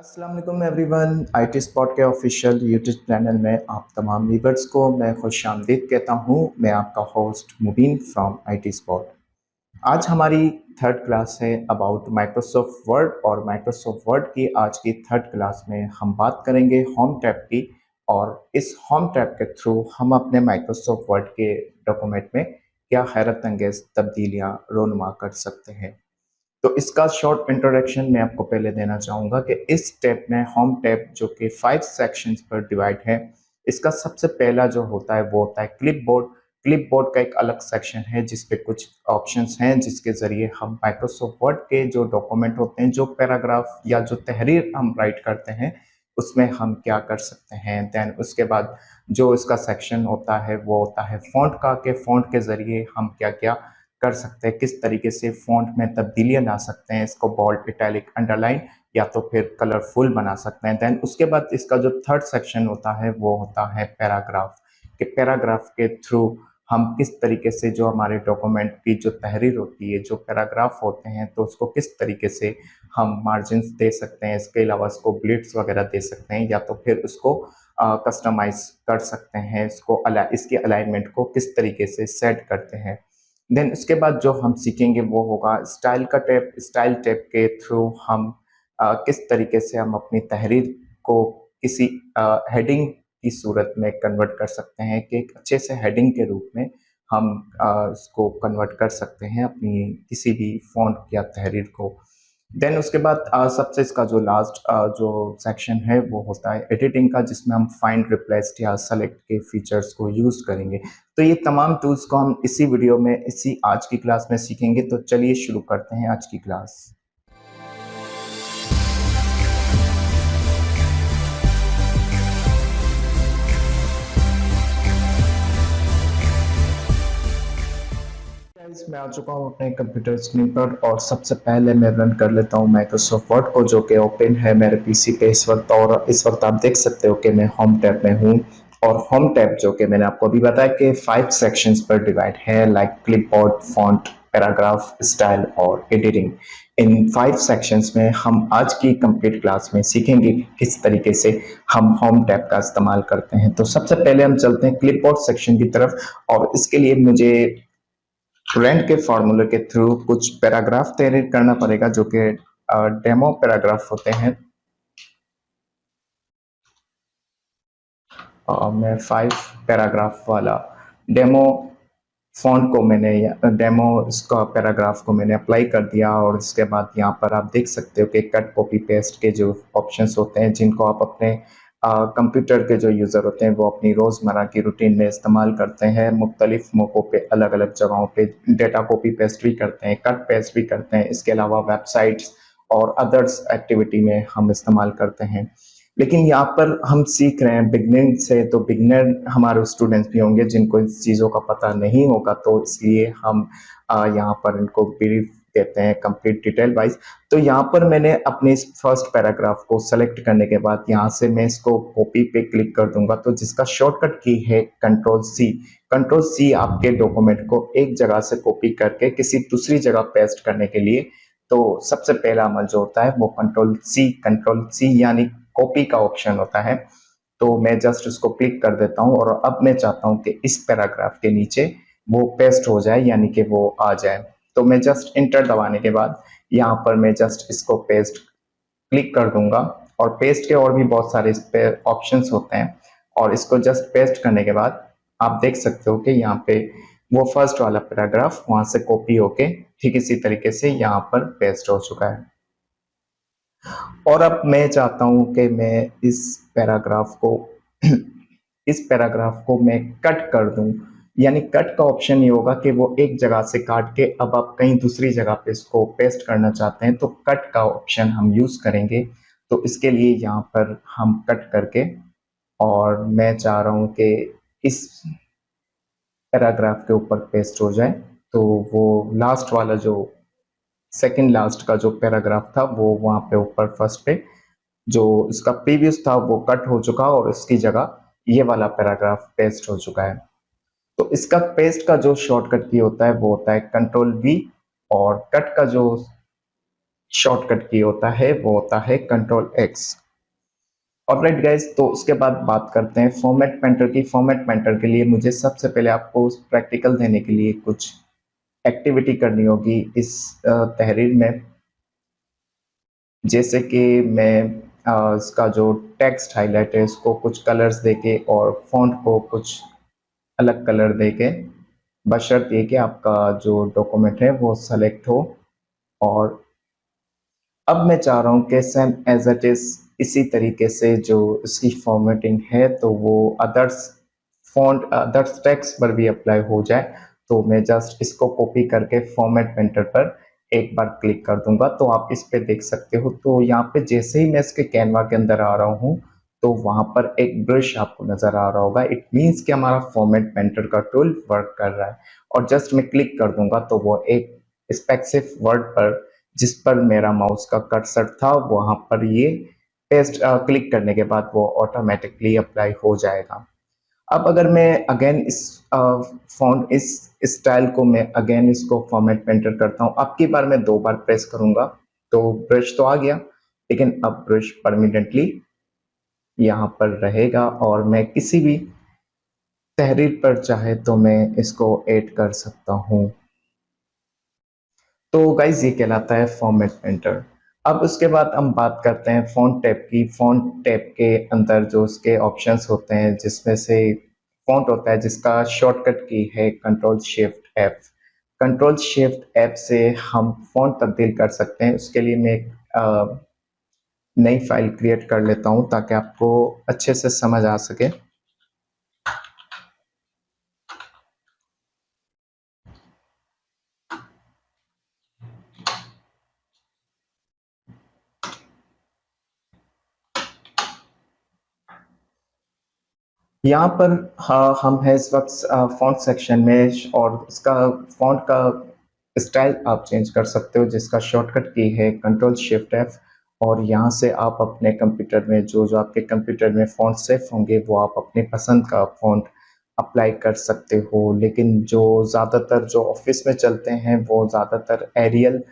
अस्सलाम वालेकुम everyone. IT spot के ऑफिशियल यूट्यूब चैनल में आप तमाम व्यूअर्स को मैं खुशामदीद कहता हूँ। मैं आपका host Mubeen from IT spot. आज हमारी थर्ड क्लास है अबाउट माइक्रोसॉफ्ट वर्ड, और माइक्रोसॉफ्ट वर्ड की आज की थर्ड क्लास में हम बात करेंगे होम टैब की। और इस होम टैब के थ्रू हम अपने माइक्रोसॉफ्ट वर्ड के डॉक्यूमेंट में क्या हैरत अंगेज तब्दीलियाँ रोनुमा कर सकते हैं। तो इसका शॉर्ट इंट्रोडक्शन मैं आपको पहले देना चाहूँगा कि इस टैब में होम टैब जो कि 5 सेक्शंस पर डिवाइड है। इसका सबसे पहला जो होता है वो होता है क्लिपबोर्ड। क्लिपबोर्ड का एक अलग सेक्शन है जिस पे कुछ ऑप्शंस हैं जिसके ज़रिए हम माइक्रोसॉफ्ट वर्ड के जो डॉक्यूमेंट होते हैं, जो पैराग्राफ या जो तहरीर हम राइट करते हैं, उसमें हम क्या कर सकते हैं। देन उसके बाद जो इसका सेक्शन होता है वो होता है फ़ॉन्ट का, कि फ़ॉन्ट के ज़रिए हम क्या-क्या कर सकते हैं, किस तरीके से फ़ॉन्ट में तब्दीलियाँ ला सकते हैं, इसको बोल्ड, इटैलिक, अंडरलाइन या तो फिर कलरफुल बना सकते हैं। देन उसके बाद इसका जो थर्ड सेक्शन होता है वो होता है पैराग्राफ, कि पैराग्राफ के थ्रू हम किस तरीके से जो हमारे डॉक्यूमेंट की जो तहरीर होती है, जो पैराग्राफ होते हैं, तो उसको किस तरीके से हम मार्जिन्स दे सकते हैं, इसके अलावा इसको ब्लिट्स वगैरह दे सकते हैं, या तो फिर उसको कस्टमाइज़ कर सकते हैं, इसकी अलाइनमेंट को किस तरीके से सेट करते हैं। देन उसके बाद जो हम सीखेंगे वो होगा स्टाइल का टैब। स्टाइल टैब के थ्रू हम किस तरीके से हम अपनी तहरीर को किसी हेडिंग की सूरत में कन्वर्ट कर सकते हैं, कि एक अच्छे से हेडिंग के रूप में हम इसको कन्वर्ट कर सकते हैं अपनी किसी भी फ़ॉन्ट या तहरीर को। देन उसके बाद सबसे इसका जो लास्ट जो सेक्शन है वो होता है एडिटिंग का, जिसमें हम फाइंड, रिप्लेस या सेलेक्ट के फीचर्स को यूज़ करेंगे। तो ये तमाम टूल्स को हम इसी वीडियो में, इसी आज की क्लास में सीखेंगे। तो चलिए शुरू करते हैं आज की क्लास। गाइस, मैं आ चुका हूँ अपने कंप्यूटर स्क्रीन पर, और सबसे पहले मैं रन कर लेता हूँ माइक्रोसॉफ्ट वर्ड को, जो कि ओपन है मेरे पीसी पे इस वक्त। और इस वक्त आप देख सकते हो कि मैं होम टैब में हूँ। और होम टैब जो कि मैंने आपको अभी बताया कि 5 सेक्शंस पर डिवाइड है, like clipboard, font, paragraph, style और एडिटिंग। इन 5 सेक्शंस में हम आज की कंप्लीट क्लास में सीखेंगे किस तरीके से हम होम टैब का इस्तेमाल करते हैं। तो सबसे पहले हम चलते हैं क्लिपबोर्ड सेक्शन की तरफ, और इसके लिए मुझे रेंट के फार्मूले के थ्रू कुछ पैराग्राफ तैयार करना पड़ेगा, जो कि डेमो पैराग्राफ होते हैं। मैं 5 पैराग्राफ वाला डेमो फॉन्ट को मैंने, डेमो इसका पैराग्राफ को मैंने अप्लाई कर दिया। और इसके बाद यहाँ पर आप देख सकते हो कि कट, कॉपी, पेस्ट के जो ऑप्शंस होते हैं, जिनको आप अपने कंप्यूटर के जो यूज़र होते हैं वो अपनी रोज़मर्रा की रूटीन में इस्तेमाल करते हैं। मुख्तलिफ मौक़ों पे, अलग अलग जगहों पे डेटा कॉपी पेस्ट भी करते हैं, कट पेस्ट भी करते हैं। इसके अलावा वेबसाइट्स और अदर्स एक्टिविटी में हम इस्तेमाल करते हैं। लेकिन यहाँ पर हम सीख रहे हैं बिगनिंग से, तो बिगनर हमारे स्टूडेंट्स भी होंगे जिनको इन चीज़ों का पता नहीं होगा, तो इसलिए हम यहाँ पर इनको ब्रीफ देते हैं कंप्लीट डिटेल वाइज। तो यहाँ पर मैंने अपने इस फर्स्ट पैराग्राफ को सेलेक्ट करने के बाद यहाँ से मैं इसको कॉपी पे क्लिक कर दूंगा, तो जिसका शॉर्टकट की है कंट्रोल सी। कंट्रोल सी आपके डॉक्यूमेंट को एक जगह से कॉपी करके किसी दूसरी जगह पेस्ट करने के लिए। तो सबसे पहला अमल जो होता है वो कंट्रोल सी यानी कॉपी का ऑप्शन होता है। तो मैं जस्ट उसको क्लिक कर देता हूँ, और अब मैं चाहता हूँ कि इस पैराग्राफ के नीचे वो पेस्ट हो जाए, यानी कि वो आ जाए। तो मैं जस्ट इंटर दबाने के बाद यहाँ पर मैं जस्ट इसको पेस्ट क्लिक कर दूंगा। और पेस्ट के और भी बहुत सारे इस पे ऑप्शंस होते हैं, और इसको जस्ट पेस्ट करने के बाद आप देख सकते हो कि यहाँ पे वो फर्स्ट वाला पैराग्राफ वहां से कॉपी होके ठीक इसी तरीके से यहाँ पर पेस्ट हो चुका है। और अब मैं चाहता हूं कि मैं इस पैराग्राफ को मैं कट कर दूं। यानी कट का ऑप्शन ये होगा कि वो एक जगह से काट के अब आप कहीं दूसरी जगह पे इसको पेस्ट करना चाहते हैं, तो कट का ऑप्शन हम यूज करेंगे। तो इसके लिए यहाँ पर हम कट करके, और मैं चाह रहा हूँ कि इस पैराग्राफ के ऊपर पेस्ट हो जाए। तो वो लास्ट वाला जो सेकंड लास्ट का जो पैराग्राफ था वो वहां पे ऊपर फर्स्ट पे जो इसका प्रीवियस था वो कट हो चुका, और इसकी जगह ये वाला पैराग्राफ पेस्ट हो चुका है। तो इसका पेस्ट का जो शॉर्टकट की होता है वो होता है कंट्रोल वी, और कट का जो शॉर्टकट की होता है वो होता है कंट्रोल एक्स। ऑलराइट गाइस, तो उसके बाद बात करते हैं फॉर्मेट पेंटर की। फॉर्मेट पेंटर के लिए मुझे सबसे पहले आपको प्रैक्टिकल देने के लिए कुछ एक्टिविटी करनी होगी इस तहरीर में। जैसे कि मैं इसका जो टेक्स्ट हाईलाइट है उसको कुछ कलर्स देके और फॉन्ट को कुछ अलग कलर देके, बशर्ते ये कि आपका जो डॉक्यूमेंट है वो सेलेक्ट हो। और अब मैं चाह रहा हूँ कि सेम एज इट इज इसी तरीके से जो इसकी फॉर्मेटिंग है तो वो अदर्स फॉन्ट अदर्स टेक्स्ट पर भी अप्लाई हो जाए। तो मैं जस्ट इसको कॉपी करके फॉर्मेट पेंटर पर एक बार क्लिक कर दूंगा तो आप इस पे देख सकते हो। तो यहाँ पे जैसे ही मैं इसके कैनवा के अंदर आ रहा हूँ तो वहां पर एक ब्रश आपको नजर आ रहा होगा। इट मीन्स कि हमारा फॉर्मेट पेंटर का टूल वर्क कर रहा है। और जस्ट मैं क्लिक कर दूंगा तो वो एक स्पेसिफिक वर्ड पर जिस पर मेरा माउस का कर्सर था वहां पर ये पेस्ट क्लिक करने के बाद वो ऑटोमेटिकली अप्लाई हो जाएगा। अब अगर मैं अगेन इस फॉन्ट इस स्टाइल को मैं अगेन इसको फॉर्मेट पेंटर करता हूँ, अब की बार मैं 2 बार प्रेस करूंगा तो ब्रश तो आ गया, लेकिन अब ब्रश परमानेंटली यहाँ पर रहेगा और मैं किसी भी तहरीर पर चाहे तो मैं इसको ऐड कर सकता हूँ। तो गाइज ये कहलाता है फॉर्मेट पेंटर। अब उसके बाद हम बात करते हैं फॉन्ट टैब की। फॉन्ट टैब के अंदर जो उसके ऑप्शंस होते हैं जिसमें से फॉन्ट होता है जिसका शॉर्टकट की है control shift F. Control shift F से हम फॉन्ट तब्दील कर सकते हैं। उसके लिए मैं एक नई फाइल क्रिएट कर लेता हूँ ताकि आपको अच्छे से समझ आ सके। यहाँ पर हाँ हम हैं इस वक्त फॉन्ट सेक्शन में और इसका फॉन्ट का स्टाइल आप चेंज कर सकते हो जिसका शॉर्टकट की है कंट्रोल शिफ्ट एफ। और यहाँ से आप अपने कंप्यूटर में जो जो आपके कंप्यूटर में फॉन्ट सेफ होंगे वो आप अपने पसंद का फॉन्ट अप्लाई कर सकते हो। लेकिन जो ज़्यादातर जो ऑफिस में चलते हैं वो ज़्यादातर एरियल,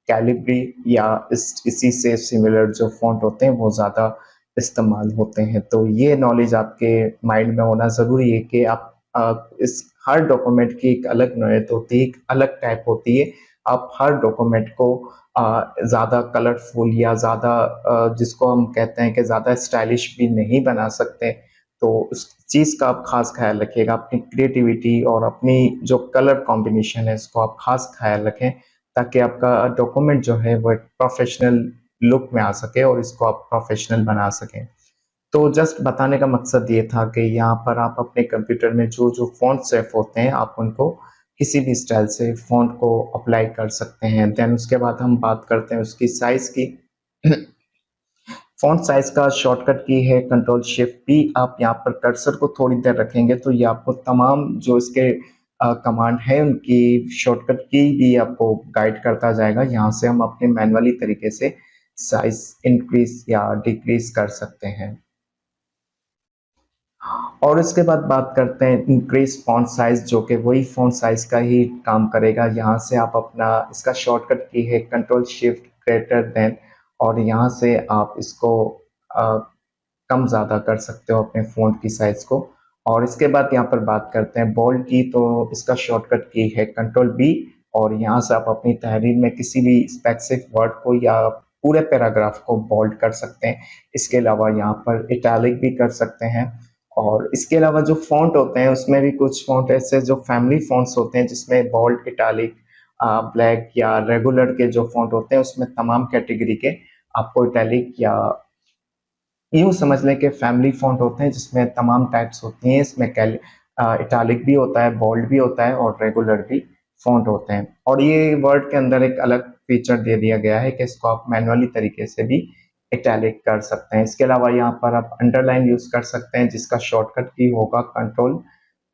कैलिब्री या इसी से सिमिलर जो फॉन्ट होते हैं वो ज़्यादा इस्तेमाल होते हैं। तो ये नॉलेज आपके माइंड में होना ज़रूरी है कि आप इस हर डॉक्यूमेंट की एक अलग नोयत होती है, एक अलग टाइप होती है। आप हर डॉक्यूमेंट को ज़्यादा कलरफुल या ज़्यादा जिसको हम कहते हैं कि ज़्यादा स्टाइलिश भी नहीं बना सकते। तो उस चीज़ का आप खास ख्याल रखिएगा। अपनी क्रिएटिविटी और अपनी जो कलर कॉम्बिनेशन है इसको आप खास ख्याल रखें ताकि आपका डॉक्यूमेंट जो है वो एक प्रोफेशनल लुक में आ सके और इसको आप प्रोफेशनल बना सकें। तो जस्ट बताने का मकसद ये था कि यहाँ पर आप अपने कंप्यूटर में जो जो फॉन्ट सेफ होते हैं आप उनको किसी भी स्टाइल से फॉन्ट को अप्लाई कर सकते हैं। देन उसके बाद हम बात करते हैं उसकी साइज की। फॉन्ट साइज का शॉर्टकट की है कंट्रोल शिफ्ट पी। आप यहाँ पर कर्सर को थोड़ी देर रखेंगे तो ये आपको तमाम जो इसके कमांड है उनकी शॉर्टकट की भी आपको गाइड करता जाएगा। यहाँ से हम अपने मैनुअली तरीके से साइज इंक्रीज या डिक्रीज कर सकते हैं। और इसके बाद बात करते हैं इंक्रीज फॉन्ट साइज जो कि वही फॉन्ट साइज का ही काम करेगा। यहाँ से आप अपना इसका शॉर्टकट की है कंट्रोल शिफ्ट ग्रेटर देन और यहाँ से आप इसको अ, कम ज़्यादा कर सकते हो अपने फ़ॉन्ट की साइज़ को। और इसके बाद यहाँ पर बात करते हैं बोल्ड की। तो इसका शॉर्टकट की है कंट्रोल बी और यहाँ से आप अपनी तहरीर में किसी भी स्पेसिफिक वर्ड को या पूरे पैराग्राफ को बोल्ड कर सकते हैं। इसके अलावा यहाँ पर इटैलिक भी कर सकते हैं। और इसके अलावा जो फ़ॉन्ट होते हैं उसमें भी कुछ फ़ॉन्ट ऐसे जो फैमिली फ़ॉन्ट्स होते हैं जिसमें बोल्ड, इटैलिक, ब्लैक या रेगुलर के जो फ़ॉन्ट होते हैं उसमें तमाम कैटेगरी के आपको इटैलिक या यूँ समझ लें कि फैमिली फ़ॉन्ट होते हैं जिसमें तमाम टाइप्स होती हैं। इसमें इटैलिक भी होता है, बोल्ड भी होता है और रेगुलर भी फ़ॉन्ट होते हैं। और ये वर्ड के अंदर एक अलग फीचर दे दिया गया है कि इसको आप मैनुअली तरीके से भी इटैलिक कर सकते हैं। इसके अलावा यहाँ पर आप अंडरलाइन यूज़ कर सकते हैं जिसका शॉर्टकट की होगा कंट्रोल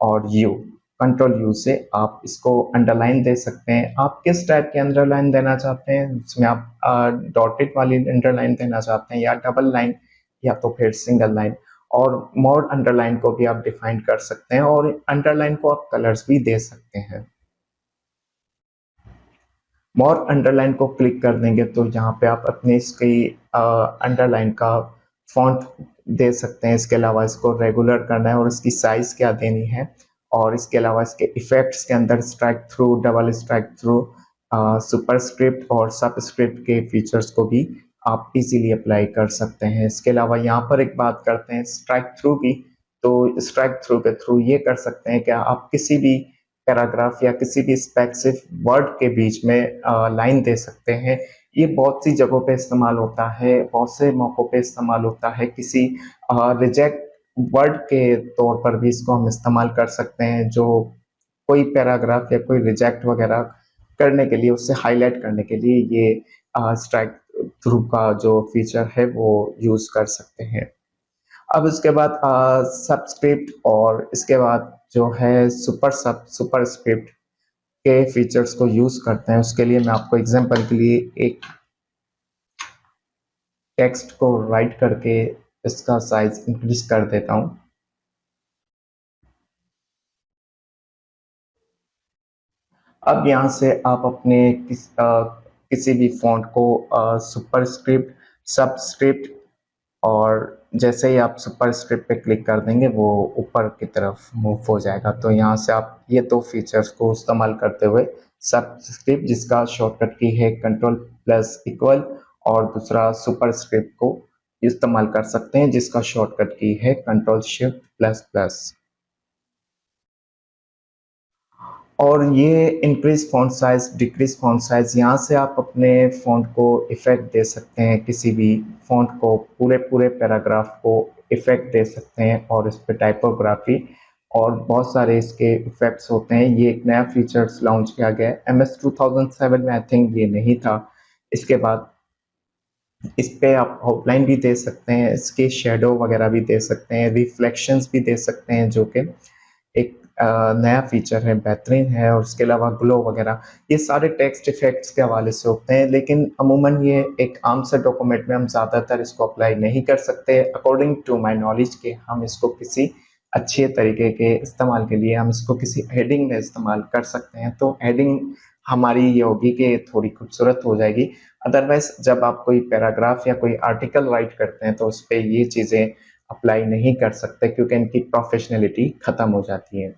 और यू। कंट्रोल यू से आप इसको अंडरलाइन दे सकते हैं। आप किस टाइप की अंडरलाइन देना चाहते हैं, इसमें आप डॉटेड वाली अंडरलाइन देना चाहते हैं या डबल लाइन या तो फिर सिंगल लाइन। और मोर अंडरलाइन को भी आप डिफाइन कर सकते हैं और अंडरलाइन को आप कलर्स भी दे सकते हैं। मोर अंडरलाइन को क्लिक कर देंगे तो यहाँ पे आप अपने इसकी अंडरलाइन का फॉन्ट दे सकते हैं। इसके अलावा इसको रेगुलर करना है और इसकी साइज क्या देनी है, और इसके अलावा इसके इफेक्ट्स के अंदर strike through, double strike through, superscript और सबस्क्रिप्ट के फीचर्स को भी आप इजीली अप्लाई कर सकते हैं। इसके अलावा यहाँ पर एक बात करते हैं स्ट्राइक थ्रू की। तो स्ट्राइक थ्रू के थ्रू ये कर सकते हैं कि आप किसी भी पैराग्राफ या किसी भी स्पेसिफिक वर्ड के बीच में लाइन दे सकते हैं। ये बहुत सी जगहों पे इस्तेमाल होता है, बहुत से मौक़ों पे इस्तेमाल होता है। किसी रिजेक्ट वर्ड के तौर पर भी इसको हम इस्तेमाल कर सकते हैं, जो कोई पैराग्राफ या कोई रिजेक्ट वगैरह करने के लिए, उससे हाईलाइट करने के लिए ये स्ट्राइक थ्रू का जो फीचर है वो यूज़ कर सकते हैं। अब इसके बाद सबस्क्रिप्ट और इसके बाद जो है सुपरस्क्रिप्ट के फीचर्स को यूज़ करते हैं। उसके लिए मैं आपको एग्जांपल के लिए एक टेक्स्ट को राइट करके इसका साइज इंक्रीज कर देता हूँ। अब यहाँ से आप अपने किसी भी फॉन्ट को सुपरस्क्रिप्ट, सबस्क्रिप्ट, और जैसे ही आप सुपरस्क्रिप्ट पे क्लिक कर देंगे वो ऊपर की तरफ मूव हो जाएगा। तो यहाँ से आप ये दो फीचर्स को इस्तेमाल करते हुए सबस्क्रिप्ट, जिसका शॉर्टकट की है कंट्रोल प्लस इक्वल, और दूसरा सुपरस्क्रिप्ट को इस्तेमाल कर सकते हैं जिसका शॉर्टकट की है कंट्रोल शिफ्ट प्लस प्लस। और ये increase font size, decrease font size, यहाँ से आप अपने फॉन्ट को इफेक्ट दे सकते हैं। किसी भी फॉन्ट को, पूरे पूरे पैराग्राफ को इफेक्ट दे सकते हैं, और इस पे टाइपोग्राफी और बहुत सारे इसके इफेक्ट्स होते हैं। ये एक नया फीचर्स लॉन्च किया गया है MS 2007 में, आई थिंक ये नहीं था। इसके बाद इस पे आप आउटलाइन भी दे सकते हैं, इसके शेडो वगैरह भी दे सकते हैं, रिफ्लेक्शंस भी दे सकते हैं, जो कि एक नया फीचर है, बेहतरीन है। और उसके अलावा ग्लो वगैरह, ये सारे टेक्स्ट इफेक्ट्स के हवाले से होते हैं, लेकिन अमूमन ये एक आम से डॉक्यूमेंट में हम ज़्यादातर इसको अप्लाई नहीं कर सकते। अकॉर्डिंग टू माय नॉलेज के हम इसको किसी अच्छे तरीके के इस्तेमाल के लिए हम इसको किसी हेडिंग में इस्तेमाल कर सकते हैं। तो हेडिंग हमारी ये होगी कि थोड़ी खूबसूरत हो जाएगी। अदरवाइज जब आप कोई पैराग्राफ या कोई आर्टिकल राइट करते हैं तो उस पर ये चीज़ें अप्लाई नहीं कर सकते, क्योंकि इनकी प्रोफेशनलिटी ख़त्म हो जाती है।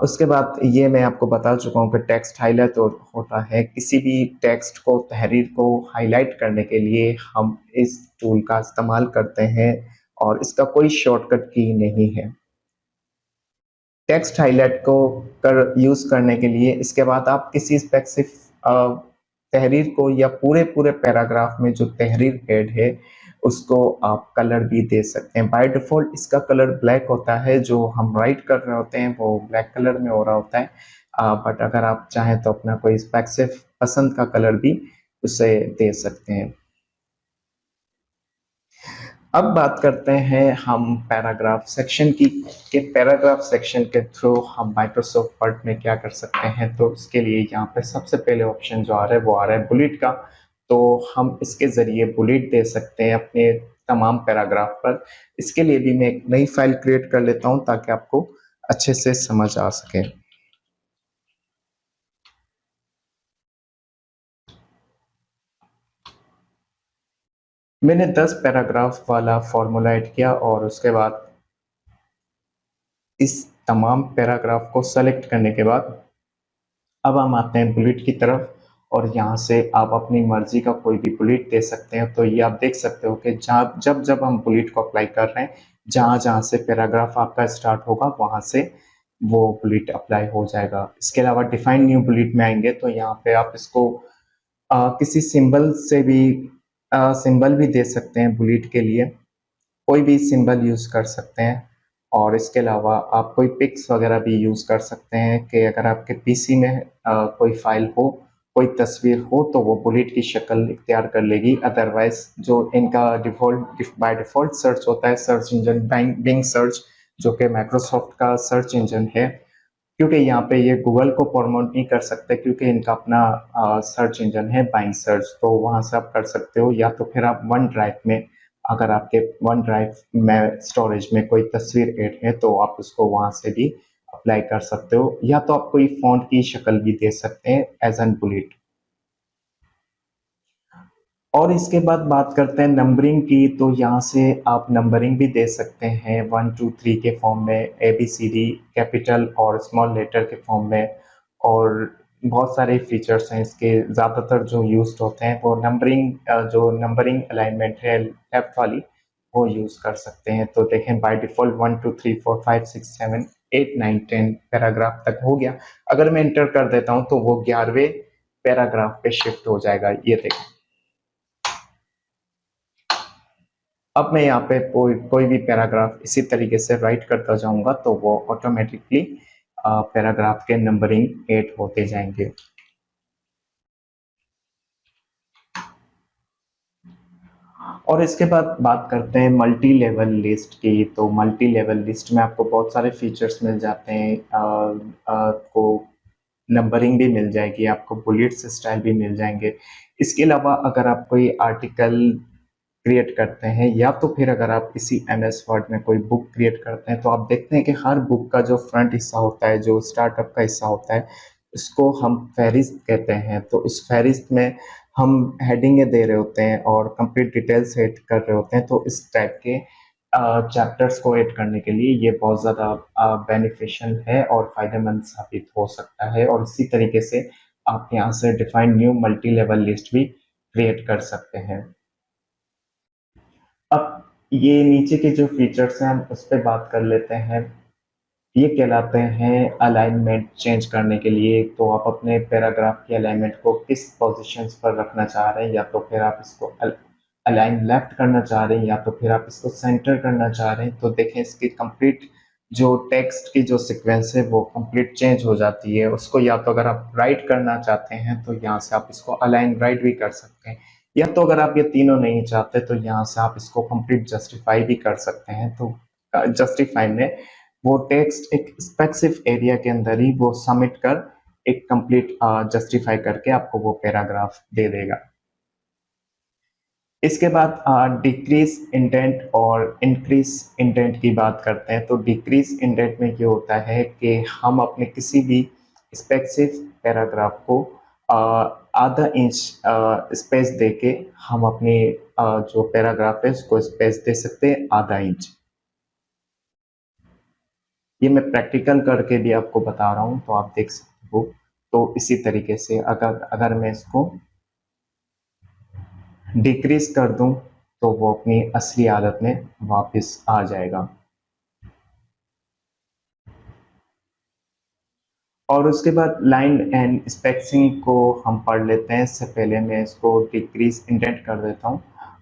उसके बाद ये मैं आपको बता चुका हूँ कि टेक्स्ट हाईलाइट होता है। किसी भी टेक्स्ट को, तहरीर को हाईलाइट करने के लिए हम इस टूल का इस्तेमाल करते हैं, और इसका कोई शॉर्टकट की नहीं है। टेक्स्ट हाईलाइट को यूज़ करने के लिए इसके बाद आप किसी स्पेसिफिक तहरीर को या पूरे पूरे पैराग्राफ में जो तहरीर हेड है उसको आप कलर भी दे सकते हैं। बाय डिफ़ॉल्ट इसका कलर ब्लैक होता है, जो हम राइट कर रहे होते हैं वो ब्लैक कलर में हो रहा होता है। बट अगर आप चाहें तो अपना कोई स्पेसिफिक पसंद का कलर भी उसे दे सकते हैं। अब बात करते हैं हम पैराग्राफ सेक्शन की, कि पैराग्राफ सेक्शन के थ्रू हम माइक्रोसॉफ्ट वर्ड में क्या कर सकते हैं। तो इसके लिए यहाँ पे सबसे पहले ऑप्शन जो आ रहा है वो आ रहा है बुलेट का। तो हम इसके ज़रिए बुलेट दे सकते हैं अपने तमाम पैराग्राफ पर। इसके लिए भी मैं एक नई फाइल क्रिएट कर लेता हूँ ताकि आपको अच्छे से समझ आ सके। मैंने 10 पैराग्राफ वाला फॉर्मूला ऐड किया, और उसके बाद इस तमाम पैराग्राफ को सेलेक्ट करने के बाद अब हम आते हैं बुलेट की तरफ, और यहाँ से आप अपनी मर्जी का कोई भी बुलेट दे सकते हैं। तो ये आप देख सकते हो कि जहाँ जब जब हम बुलेट को अप्लाई कर रहे हैं, जहाँ जहाँ से पैराग्राफ आपका स्टार्ट होगा वहाँ से वो बुलेट अप्लाई हो जाएगा। इसके अलावा डिफाइन न्यू बुलेट में आएंगे तो यहाँ पे आप इसको किसी सिंबल से भी सिंबल भी दे सकते हैं बुलेट के लिए, कोई भी सिंबल यूज़ कर सकते हैं। और इसके अलावा आप कोई पिक्स वगैरह भी यूज़ कर सकते हैं, कि अगर आपके पीसी में कोई फाइल हो, कोई तस्वीर हो, तो वो बुलेट की शक्ल इख्तियार कर लेगी। अदरवाइज जो इनका बाय डिफ़ॉल्ट सर्च होता है, सर्च इंजन बिंग सर्च, जो कि माइक्रोसॉफ्ट का सर्च इंजन है, क्योंकि यहाँ पे ये गूगल को प्रमोट नहीं कर सकते, क्योंकि इनका अपना सर्च इंजन है बाइंग सर्च। तो वहाँ से आप कर सकते हो, या तो फिर आप वन ड्राइव में, अगर आपके वन ड्राइव में स्टोरेज में कोई तस्वीर ऐड है तो आप उसको वहाँ से भी अप्लाई कर सकते हो, या तो आप कोई फॉन्ट की शक्ल भी दे सकते हैं एज एन बुलेट। और इसके बाद बात करते हैं नंबरिंग की, तो यहाँ से आप नंबरिंग भी दे सकते हैं 1 2 3 के फॉर्म में, A B C D capital और स्मॉल लेटर के फॉर्म में। और बहुत सारे फीचर्स हैं इसके, ज़्यादातर जो यूज्ड होते हैं वो नंबरिंग, जो नंबरिंग अलाइनमेंट है लेफ्ट वाली, वो यूज़ कर सकते हैं। तो देखें बाय डिफ़ॉल्ट 1 2 3 4 5 6 7 8 9 10 पैराग्राफ तक हो गया। अगर मैं इंटर कर देता हूँ तो वो 11वें पैराग्राफ पे शिफ्ट हो जाएगा, ये देखें। अब मैं यहाँ पे कोई भी पैराग्राफ इसी तरीके से राइट करता जाऊंगा तो वो ऑटोमेटिकली पैराग्राफ के नंबरिंग 8 होते जाएंगे। और इसके बाद बात करते हैं मल्टी लेवल लिस्ट की। तो मल्टी लेवल लिस्ट में आपको बहुत सारे फीचर्स मिल जाते हैं, आपको नंबरिंग भी मिल जाएगी, आपको बुलेट्स स्टाइल भी मिल जाएंगे। इसके अलावा अगर आप कोई आर्टिकल क्रिएट करते हैं, या तो फिर अगर आप किसी एमएस वर्ड में कोई बुक क्रिएट करते हैं, तो आप देखते हैं कि हर बुक का जो फ्रंट हिस्सा होता है, जो स्टार्टअप का हिस्सा होता है, उसको हम फहरिस्त कहते हैं। तो इस फहरिस्त में हम हेडिंगें दे रहे होते हैं और कंप्लीट डिटेल्स ऐड कर रहे होते हैं। तो इस टाइप के चैप्टर्स को ऐड करने के लिए ये बहुत ज़्यादा बेनिफिशियल है और फायदेमंद साबित हो सकता है। और इसी तरीके से आप यहाँ से define new multi level list भी क्रिएट कर सकते हैं। अब ये नीचे के जो फीचर्स हैं हम उस पर बात कर लेते हैं। ये कहलाते हैं अलाइनमेंट चेंज करने के लिए। तो आप अपने पैराग्राफ की अलाइनमेंट को किस पोजीशंस पर रखना चाह रहे हैं, या तो फिर आप इसको अलाइन लेफ्ट करना चाह रहे हैं, या तो फिर आप इसको सेंटर करना चाह रहे हैं। तो देखें इसकी कंप्लीट जो टेक्स्ट की जो सीक्वेंस है वो कंप्लीट चेंज हो जाती है उसको। या तो अगर आप राइट करना चाहते हैं तो यहाँ से आप इसको अलाइन राइट भी कर सकते हैं, या तो अगर आप ये तीनों नहीं चाहते तो यहाँ से आप इसको कंप्लीट जस्टिफाई भी कर सकते हैं। तो जस्टिफाई में वो टेक्स्ट एक स्पेसिफिक एरिया के अंदर ही वो सबमिट कर एक कंप्लीट जस्टिफाई करके आपको वो पैराग्राफ दे देगा। इसके बाद डिक्रीज इंडेंट और इंक्रीज इंडेंट की बात करते हैं। तो डिक्रीज इंडेंट में ये होता है कि हम अपने किसी भी स्पेसिफिक पैराग्राफ को आधा इंच स्पेस देके हम अपनी जो पैराग्राफ है उसको स्पेस दे सकते हैं आधा इंच। ये मैं प्रैक्टिकल करके भी आपको बता रहा हूँ, तो आप देख सकते हो। तो इसी तरीके से अगर अगर मैं इसको डिक्रीज कर दूं तो वो अपनी असली हालत में वापस आ जाएगा। और उसके बाद लाइन एंड स्पेसिंग को हम पढ़ लेते हैं। इससे पहले मैं इसको डिक्रीज इंडेंट कर देता हूँ।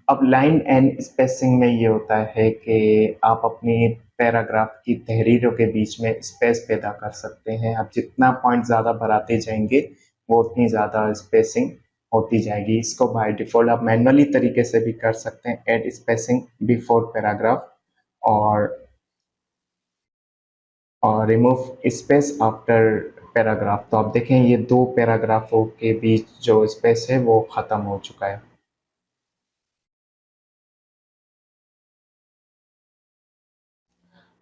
अब लाइन एंड स्पेसिंग में ये होता है कि आप अपनी पैराग्राफ की तहरीरों के बीच में स्पेस पैदा कर सकते हैं। आप जितना पॉइंट ज़्यादा बढ़ाते जाएंगे वो उतनी ज़्यादा स्पेसिंग होती जाएगी। इसको बाय डिफ़ॉल्ट आप मैनुअली तरीके से भी कर सकते हैं, ऐड स्पेसिंग बिफोर पैराग्राफ और रिमूव स्पेस आफ्टर पैराग्राफ। तो आप देखें ये दो पैराग्राफों के बीच जो स्पेस है वो ख़त्म हो चुका है।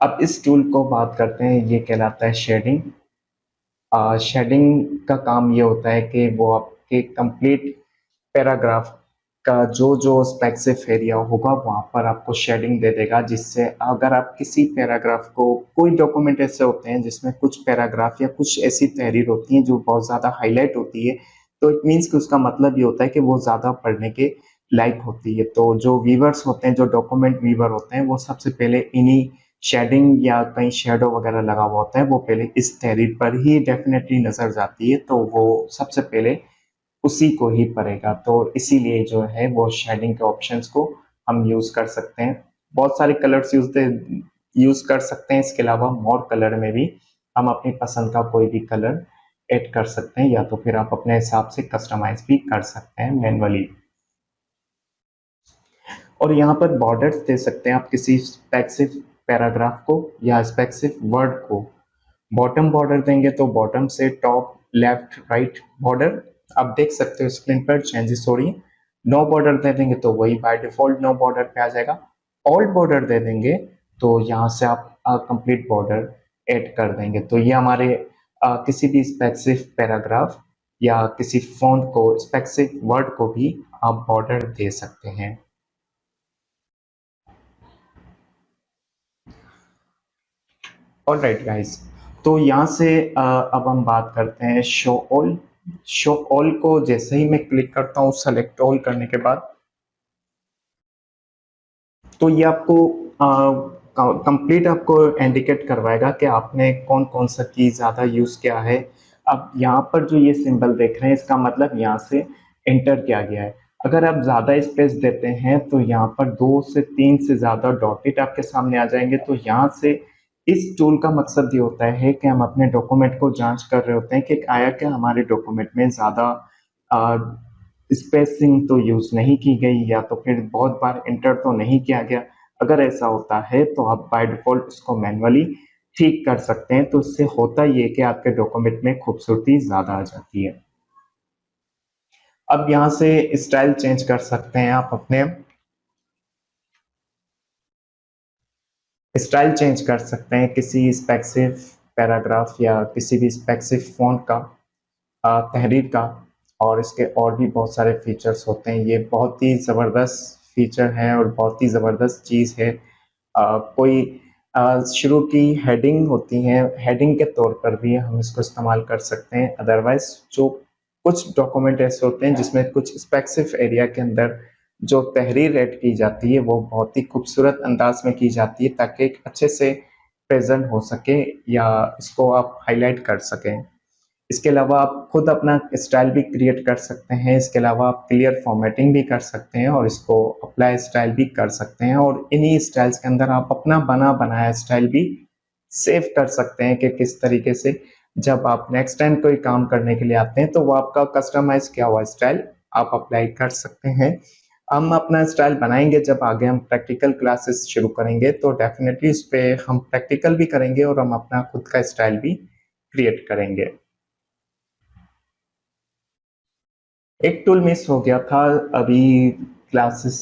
अब इस टूल को बात करते हैं, ये कहलाता है शेडिंग। शेडिंग का काम ये होता है कि वो आपके कंप्लीट पैराग्राफ का जो जो स्पेसिफिक एरिया होगा वहाँ पर आपको शेडिंग दे देगा, जिससे अगर आप किसी पैराग्राफ को, कोई डॉक्यूमेंट ऐसे होते हैं जिसमें कुछ पैराग्राफ या कुछ ऐसी तहरीर होती हैं जो बहुत ज़्यादा हाईलाइट होती है, तो इट मीन्स कि उसका मतलब ये होता है कि वो ज़्यादा पढ़ने के लायक होती है। तो जो व्यूवर्स होते हैं, जो डॉक्यूमेंट व्यूवर होते हैं, वो सबसे पहले इन्हीं शेडिंग या कहीं शेडो वगैरह लगा हुआ होता है, वो पहले इस तहरीर पर ही डेफिनेटली नज़र जाती है, तो वो सबसे पहले उसी को ही पड़ेगा। तो इसीलिए जो है वो शेडिंग के ऑप्शंस को हम यूज़ कर सकते हैं। बहुत सारे कलर्स यूज़ कर सकते हैं। इसके अलावा मोर कलर में भी हम अपनी पसंद का कोई भी कलर ऐड कर सकते हैं, या तो फिर आप अपने हिसाब से कस्टमाइज भी कर सकते हैं मैनुअली। और यहाँ पर बॉर्डर्स दे सकते हैं आप किसी स्पेसिफिक पैराग्राफ को या स्पेसिफिक वर्ड को। बॉटम बॉर्डर देंगे तो बॉटम से टॉप लेफ्ट राइट बॉर्डर आप देख सकते हो स्क्रीन पर चेंजेस हो रही है। नो बॉर्डर दे देंगे तो वही बाय डिफॉल्ट नो बॉर्डर पे आ जाएगा। ऑल बॉर्डर दे देंगे तो यहाँ से आप कंप्लीट बॉर्डर ऐड कर देंगे। तो ये हमारे किसी भी स्पेसिफिक पैराग्राफ या किसी फॉन्ट को, स्पेसिफिक वर्ड को भी आप बॉर्डर दे सकते हैं। ऑलराइट गाइस, तो यहाँ से अब हम बात करते हैं शो ऑल। शो ऑल को जैसे ही मैं क्लिक करता हूँ सेलेक्ट ऑल करने के बाद, तो ये आपको कंप्लीट आपको इंडिकेट करवाएगा कि आपने कौन कौन सा की ज़्यादा यूज़ किया है। अब यहाँ पर जो ये सिंबल देख रहे हैं इसका मतलब यहाँ से एंटर किया गया है। अगर आप ज़्यादा स्पेस देते हैं तो यहाँ पर 2 से 3 से ज़्यादा डॉटेड आपके सामने आ जाएंगे। तो यहाँ से इस टूल का मकसद ये होता है कि हम अपने डॉक्यूमेंट को जांच कर रहे होते हैं कि आया क्या हमारे डॉक्यूमेंट में ज़्यादा स्पेसिंग तो यूज नहीं की गई या तो फिर बहुत बार इंटर तो नहीं किया गया। अगर ऐसा होता है तो आप बाय डिफॉल्ट इसको मैन्युअली ठीक कर सकते हैं। तो इससे होता ये कि आपके डॉक्यूमेंट में खूबसूरती ज्यादा आ जाती है। अब यहाँ से स्टाइल चेंज कर सकते हैं, आप अपने स्टाइल चेंज कर सकते हैं किसी स्पेसिफिक पैराग्राफ या किसी भी स्पेसिफिक फॉन्ट का, तहरीर का। और इसके और भी बहुत सारे फीचर्स होते हैं। ये बहुत ही ज़बरदस्त फीचर है और बहुत ही ज़बरदस्त चीज़ है। कोई शुरू की हेडिंग होती है, हेडिंग के तौर पर भी हम इसको इस्तेमाल कर सकते हैं। अदरवाइज जो कुछ डॉक्यूमेंट ऐसे होते हैं जिसमें कुछ स्पेसिफिक एरिया के अंदर जो तहरीर ऐड की जाती है वो बहुत ही खूबसूरत अंदाज में की जाती है ताकि एक अच्छे से प्रेजेंट हो सके या इसको आप हाईलाइट कर सकें। इसके अलावा आप खुद अपना स्टाइल भी क्रिएट कर सकते हैं। इसके अलावा आप क्लियर फॉर्मेटिंग भी कर सकते हैं और इसको अप्लाई स्टाइल भी कर सकते हैं। और इन्हीं स्टाइल्स के अंदर आप अपना बना बनाया स्टाइल भी सेव कर सकते हैं कि किस तरीके से जब आप नेक्स्ट टाइम कोई काम करने के लिए आते हैं तो वो आपका कस्टमाइज किया हुआ स्टाइल आप अप्लाई कर सकते हैं। हम अपना स्टाइल बनाएंगे जब आगे हम प्रैक्टिकल क्लासेस शुरू करेंगे तो डेफिनेटली इस पे हम प्रैक्टिकल भी करेंगे और हम अपना खुद का स्टाइल भी क्रिएट करेंगे। एक टूल मिस हो गया था अभी क्लासेस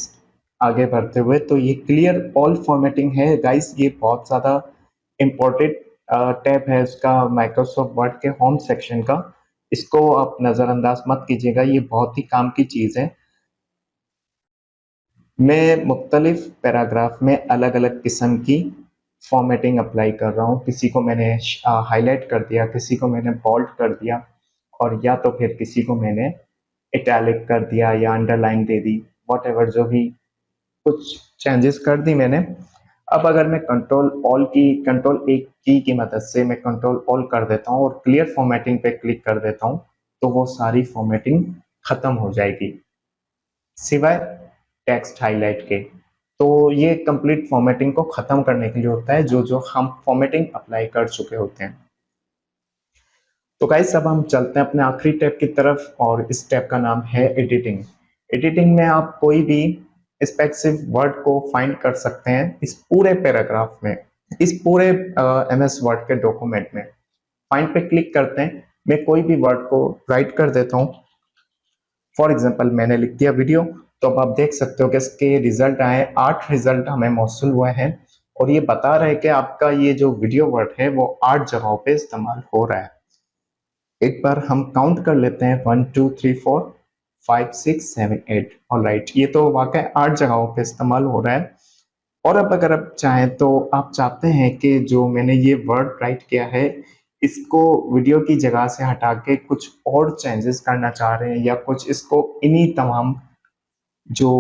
आगे बढ़ते हुए, तो ये क्लियर ऑल फॉर्मेटिंग है गाइस। ये बहुत ज़्यादा इम्पोर्टेंट टैब है इसका माइक्रोसॉफ्ट वर्ड के होम सेक्शन का। इसको आप नज़रअंदाज मत कीजिएगा, ये बहुत ही काम की चीज़ है। मैं मुख्तलिफ पैराग्राफ में अलग अलग किस्म की फॉर्मेटिंग अप्लाई कर रहा हूँ। किसी को मैंने हाईलाइट कर दिया, किसी को मैंने बोल्ड कर दिया और या तो फिर किसी को मैंने इटैलिक कर दिया या अंडरलाइन दे दी, वॉट जो भी कुछ चेंजेस कर दी मैंने। अब अगर मैं कंट्रोल एक की मदद से मैं कंट्रोल ऑल कर देता हूँ और क्लियर फॉर्मेटिंग पे क्लिक कर देता हूँ तो वो सारी फॉर्मेटिंग खत्म हो जाएगी सिवाय टेक्स्ट हाईलाइट के। तो ये कंप्लीट फॉर्मेटिंग को खत्म करने के लिए होता है जो जो हम फॉर्मेटिंग अप्लाई कर चुके होते हैं। तो गाइस अब हम चलते हैं अपने आखिरी टैब की तरफ और इस टैब का नाम है एडिटिंग। एडिटिंग में आप कोई भी स्पेसिफिक वर्ड को फाइंड कर सकते हैं इस पूरे पैराग्राफ में, इस पूरे एमएस वर्ड के डॉक्यूमेंट में। फाइंड पे क्लिक करते हैं, मैं कोई भी वर्ड को राइट कर देता हूँ। फॉर एग्जाम्पल मैंने लिख दिया वीडियो, तो अब आप देख सकते हो कि इसके रिजल्ट आए, 8 रिजल्ट हमें मौसूल हुए हैं और ये बता रहा है कि आपका ये जो वीडियो वर्ड है वो 8 जगहों पे इस्तेमाल हो रहा है। एक बार हम काउंट कर लेते हैं 1 2 3 4 5 6 7 8। ऑलराइट, ये तो वाकई 8 जगहों पे इस्तेमाल हो रहा है। और अब अगर आप चाहें तो आप चाहते हैं कि जो मैंने ये वर्ड राइट किया है इसको वीडियो की जगह से हटा के कुछ और चेंजेस करना चाह रहे हैं या कुछ इसको इन्हीं तमाम जो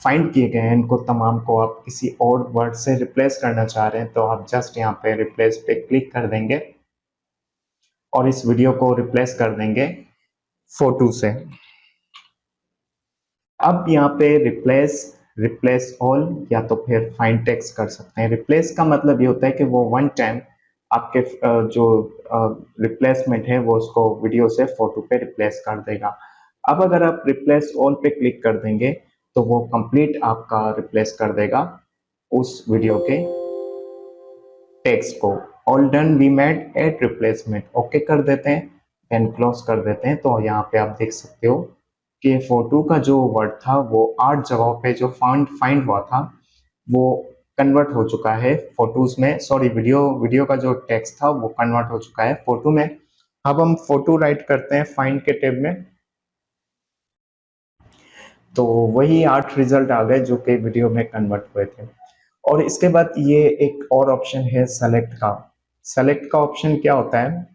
फाइंड किए गए हैं इनको तमाम को आप किसी और वर्ड से रिप्लेस करना चाह रहे हैं तो आप जस्ट यहाँ पे रिप्लेस पे क्लिक कर देंगे और इस वीडियो को रिप्लेस कर देंगे फोटो से। अब यहाँ पे रिप्लेस, रिप्लेस ऑल या तो फिर फाइंड टेक्स्ट कर सकते हैं। रिप्लेस का मतलब ये होता है कि वो वन टाइम आपके जो रिप्लेसमेंट है वो उसको वीडियो से फोटो पे रिप्लेस कर देगा। अब अगर आप रिप्लेस ऑल पे क्लिक कर देंगे तो वो कंप्लीट आपका रिप्लेस कर देगा उस वीडियो के टेक्स्ट को। All done we made at replacement, okay कर देते हैं, देन क्लोज कर देते हैं। तो यहाँ पे आप देख सकते हो कि फोटो का जो वर्ड था वो 8 जगहों पे जो फाइंड हुआ था वो कन्वर्ट हो चुका है फोटोज में, सॉरी वीडियो का जो टेक्स्ट था वो कन्वर्ट हो चुका है फोटो में। अब हम फोटो राइट करते हैं फाइंड के टैब में, तो वही 8 रिजल्ट आ गए जो कि वीडियो में कन्वर्ट हुए थे। और इसके बाद ये एक और ऑप्शन है सेलेक्ट का। सेलेक्ट का ऑप्शन क्या होता है,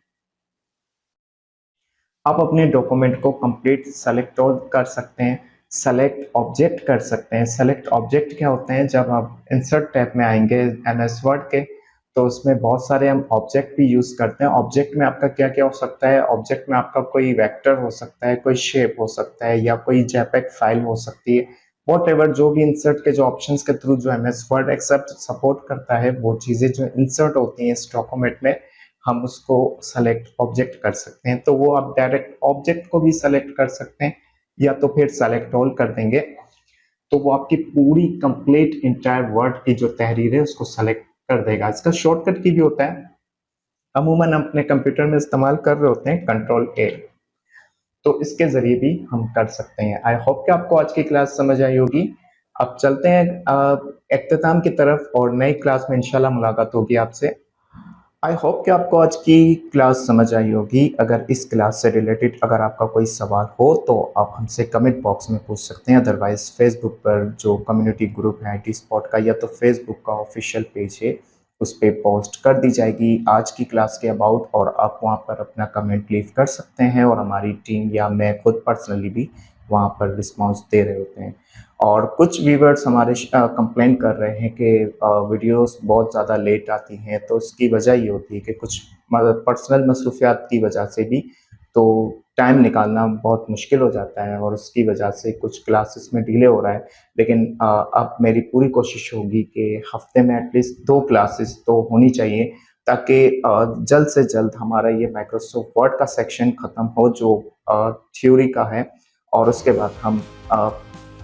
आप अपने डॉक्यूमेंट को कंप्लीट सेलेक्ट कर सकते हैं, सेलेक्ट ऑब्जेक्ट कर सकते हैं। सेलेक्ट ऑब्जेक्ट क्या होते हैं, जब आप इंसर्ट टैब में आएंगे एमएस वर्ड के, तो उसमें बहुत सारे हम ऑब्जेक्ट भी यूज करते हैं। ऑब्जेक्ट में आपका क्या क्या हो सकता है, ऑब्जेक्ट में आपका कोई वेक्टर हो सकता है, कोई शेप हो सकता है, या कोई जेपेग फाइल हो सकती है। वॉट एवर जो भी इंसर्ट के जो ऑप्शंस के थ्रू जो एमएस वर्ड एक्सेप्ट सपोर्ट करता है, वो चीजें जो इंसर्ट होती हैं इस डॉक्यूमेंट में, हम उसको सेलेक्ट ऑब्जेक्ट कर सकते हैं। तो वो आप डायरेक्ट ऑब्जेक्ट को भी सेलेक्ट कर सकते हैं, या तो फिर सेलेक्ट ऑल कर देंगे, तो वो आपकी पूरी कंप्लीट इंटायर वर्ड की जो तहरीर है उसको सेलेक्ट कर देगा। इसका शॉर्टकट की भी होता है, अमूमन हम अपने कंप्यूटर में इस्तेमाल कर रहे होते हैं कंट्रोल ए, तो इसके जरिए भी हम कर सकते हैं। आई होप कि आपको आज की क्लास समझ आई होगी। अब चलते हैं इख्तिताम की तरफ, और नई क्लास में इंशाल्लाह मुलाकात होगी आपसे। आई होप कि आपको आज की क्लास समझ आई होगी। अगर इस क्लास से रिलेटेड अगर आपका कोई सवाल हो तो आप हमसे कमेंट बॉक्स में पूछ सकते हैं, अदरवाइज फेसबुक पर जो कम्युनिटी ग्रुप है IT स्पॉट का, या तो फेसबुक का ऑफिशियल पेज है उस पर पोस्ट कर दी जाएगी आज की क्लास के अबाउट, और आप वहां पर अपना कमेंट लीव कर सकते हैं, और हमारी टीम या मैं खुद पर्सनली भी वहां पर रिस्पॉन्स दे रहे होते हैं। और कुछ व्यूवर्स हमारे कंप्लेन कर रहे हैं कि वीडियोस बहुत ज़्यादा लेट आती हैं, तो उसकी वजह ये होती है कि कुछ पर्सनल मसरूफियात की वजह से भी तो टाइम निकालना बहुत मुश्किल हो जाता है, और उसकी वजह से कुछ क्लासेस में डिले हो रहा है। लेकिन अब मेरी पूरी कोशिश होगी कि हफ्ते में एटलीस्ट 2 क्लासेस तो होनी चाहिए, ताकि जल्द से जल्द हमारा ये माइक्रोसॉफ्ट वर्ड का सेक्शन ख़त्म हो जो थ्योरी का है, और उसके बाद हम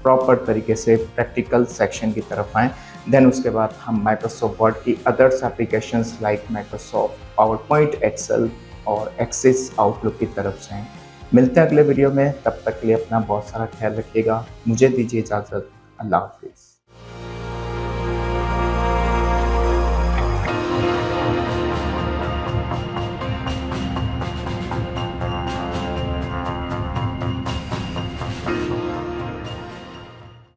प्रॉपर तरीके से प्रैक्टिकल सेक्शन की तरफ आएँ। देन उसके बाद हम माइक्रोसॉफ्ट वर्ड की others applications like Microsoft PowerPoint, Excel और एक्सेस आउटलुक की तरफ जाएँ। मिलते हैं अगले वीडियो में, तब तक के लिए अपना बहुत सारा ख्याल रखिएगा। मुझे दीजिए इजाज़त। अल्लाह हाफिज़।